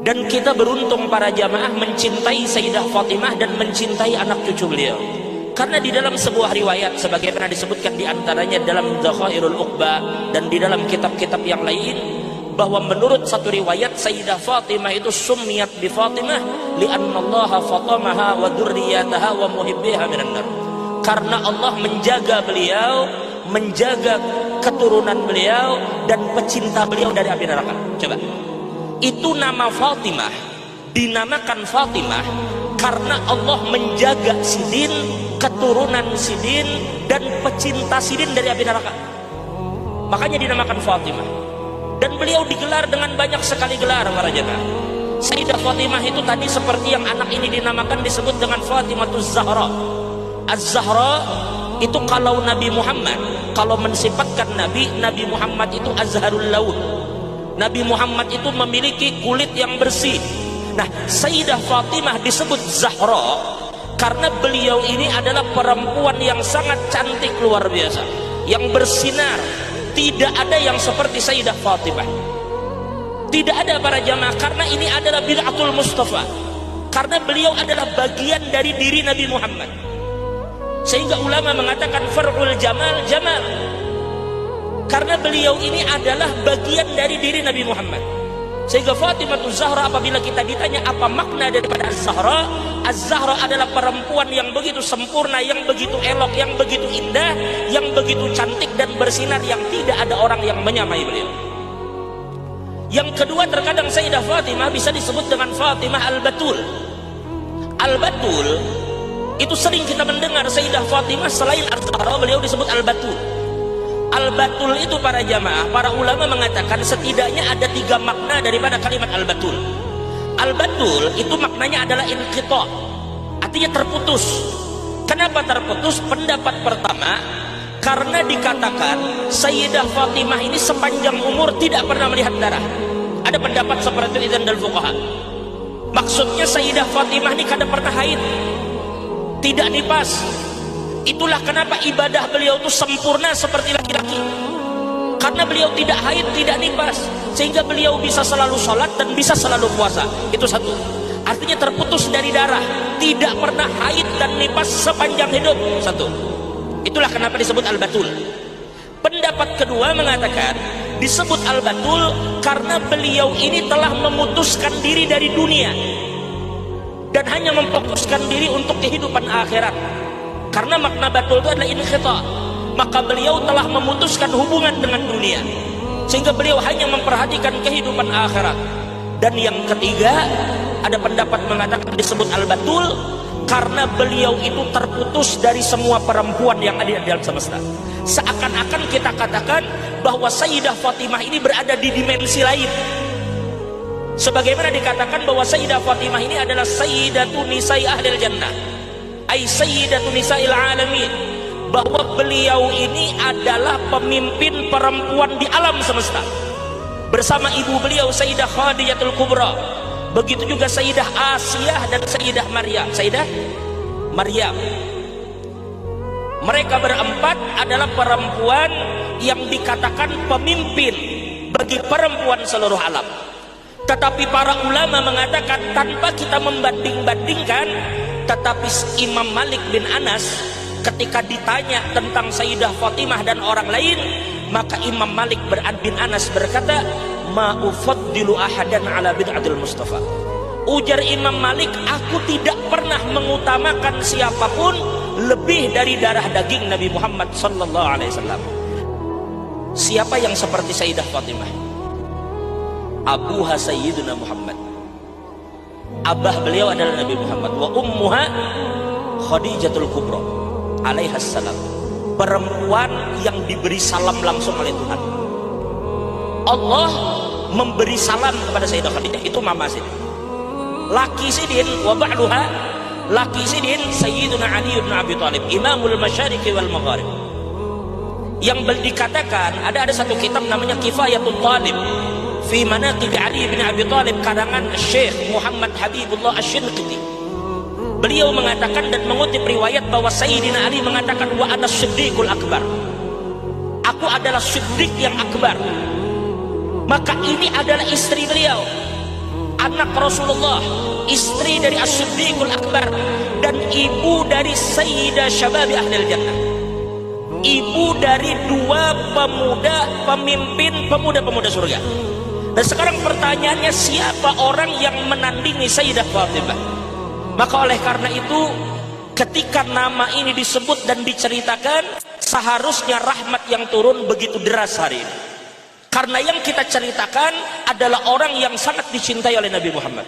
Dan kita beruntung para jamaah mencintai Sayyidah Fatimah dan mencintai anak cucu beliau. Karena di dalam sebuah riwayat sebagaimana disebutkan di antaranya dalam Dzakhairul Uqba dan di dalam kitab-kitab yang lain, bahwa menurut satu riwayat Sayyidah Fatimah itu summiyat bi Fatimah li'anna Allah fatamaha wa dzurriyyataha wa muhibbiha minan nar. Karena Allah menjaga beliau, menjaga keturunan beliau dan pecinta beliau dari api neraka. Coba. Itu nama Fatimah dinamakan Fatimah karena Allah menjaga Sidin, keturunan Sidin dan pecinta Sidin dari api neraka. Makanya dinamakan Fatimah. Dan beliau digelar dengan banyak sekali gelar para jemaah. Sayyidah Fatimah itu tadi seperti yang anak ini dinamakan disebut dengan Fatimatuz Zahra. Az-Zahra itu kalau Nabi Muhammad, kalau mensifatkan Nabi Muhammad itu Azharul Laun. Nabi Muhammad itu memiliki kulit yang bersih. Nah, Sayyidah Fatimah disebut Zahra karena beliau ini adalah perempuan yang sangat cantik luar biasa, yang bersinar. Tidak ada yang seperti Sayyidah Fatimah. Tidak ada para jamaah, karena ini adalah bid'atul Mustafa. Karena beliau adalah bagian dari diri Nabi Muhammad. Sehingga ulama mengatakan far'ul jamal jamal. Karena beliau ini adalah bagian dari diri Nabi Muhammad. Sehingga Fatimatuz Zahra, apabila kita ditanya apa makna daripada Az-Zahra, Az-Zahra adalah perempuan yang begitu sempurna, yang begitu elok, yang begitu indah, yang begitu cantik dan bersinar, yang tidak ada orang yang menyamai beliau. Yang kedua, terkadang Sayyidah Fatimah bisa disebut dengan Fatimah Al-Batul. Al-Batul itu sering kita mendengar Sayyidah Fatimah selain Az-Zahra, beliau disebut Al-Batul. Al-Batul itu para jamaah, para ulama mengatakan setidaknya ada 3 makna daripada kalimat Al-Batul. Al-Batul itu maknanya adalah inqita', artinya terputus. Kenapa terputus? Pendapat pertama, karena dikatakan Sayyidah Fatimah ini sepanjang umur tidak pernah melihat darah. Ada pendapat seperti itu dari fuqaha. Maksudnya Sayyidah Fatimah ini kada pernah haid, tidak nifas. Itulah kenapa ibadah beliau itu sempurna seperti laki-laki, karena beliau tidak haid, tidak nifas, sehingga beliau bisa selalu sholat dan bisa selalu puasa. Itu satu, artinya terputus dari darah, tidak pernah haid dan nifas sepanjang hidup. Satu, itulah kenapa disebut Al-Batul. Pendapat kedua mengatakan disebut Al-Batul karena beliau ini telah memutuskan diri dari dunia dan hanya memfokuskan diri untuk kehidupan akhirat. Karena makna batul itu adalah inqita', maka beliau telah memutuskan hubungan dengan dunia, sehingga beliau hanya memperhatikan kehidupan akhirat. Dan yang ketiga, ada pendapat mengatakan disebut Al-Batul karena beliau itu terputus dari semua perempuan yang ada di dalam semesta. Seakan-akan kita katakan bahwa Sayyidah Fatimah ini berada di dimensi lain. Sebagaimana dikatakan bahwa Sayyidah Fatimah ini adalah Sayyidatu Nisa'i Ahlil Jannah, ay Sayyidatu Nisa'il Alamin, bahwa beliau ini adalah pemimpin perempuan di alam semesta. Bersama ibu beliau Sayyidah Khadijatul Kubra, begitu juga Sayyidah Asiyah dan Sayyidah Maryam. Sayyidah Maryam, mereka berempat adalah perempuan yang dikatakan pemimpin bagi perempuan seluruh alam. Tetapi para ulama mengatakan tanpa kita membanding-bandingkan, tetapi Imam Malik bin Anas ketika ditanya tentang Sayyidah Fatimah dan orang lain, maka Imam Malik bin Anas berkata, ma ufaddilu ahadan ala bid'atil Mustafa. Ujar Imam Malik, aku tidak pernah mengutamakan siapapun lebih dari darah daging Nabi Muhammad sallallahu alaihi wasallam. Siapa yang seperti Sayyidah Fatimah? Abuha Sayyiduna Muhammad. Abah beliau adalah Nabi Muhammad. Wa ummuha Khadijatul Kubra alaihassalam, perempuan yang diberi salam langsung oleh Tuhan. Allah memberi salam kepada Sayyidah Khadijah, itu mama Sidin. Laki Sidin wa ba'duha, laki Sidin Sayyiduna Ali bin Abi Thalib, Imamul Masyariqi wal Magharib. Yang dikatakan ada satu kitab namanya Kifayatul Talib fi Manaqib Ali bin Abi Thalib, karangan Syekh Muhammad Habibullah Asy-Shinqiti. Beliau mengatakan dan mengutip riwayat bahwa Sayyidina Ali mengatakan, wa ana siddiqul akbar, aku adalah siddiq yang akbar. Maka ini adalah istri beliau. anak Rasulullah, istri dari As-Siddiqul Akbar, dan ibu dari Sayyidah Syababi Ahlil Jannah, ibu dari dua pemimpin pemuda surga. Dan sekarang pertanyaannya, siapa orang yang menandingi Sayyidah Fatimah? Maka oleh karena itu, ketika nama ini disebut dan diceritakan, seharusnya rahmat yang turun begitu deras hari ini. Karena yang kita ceritakan adalah orang yang sangat dicintai oleh Nabi Muhammad.